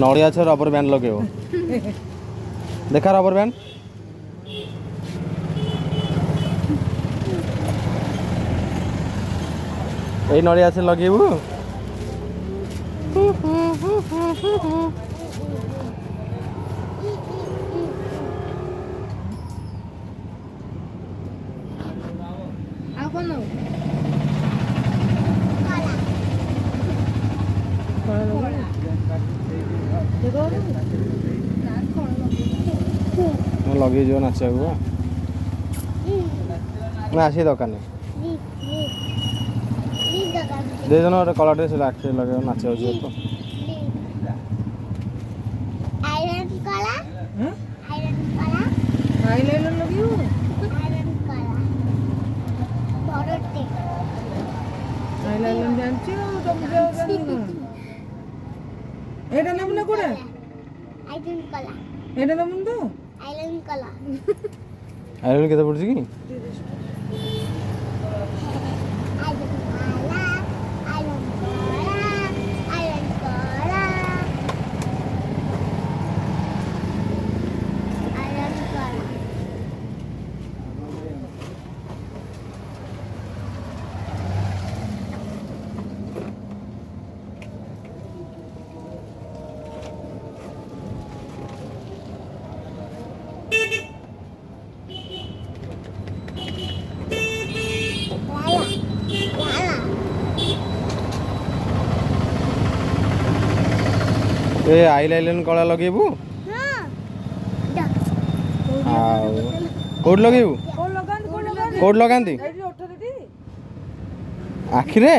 नड़िया छ rubber band लगे देखा रबर बैंड यही नड़िया से लगेबू लगे जो नाचा मैं आसी दरकार दे जन गोटे कलर ड्रेस आखिरी लगे नाचा तो এটা নাম না কোড়া আইরন কলা এটা নাম তো আইরন কলা आयरन केते पड़छ की ए आईलाइनर कला लगेबू कोड लगेबू कोड लगांती आखिरे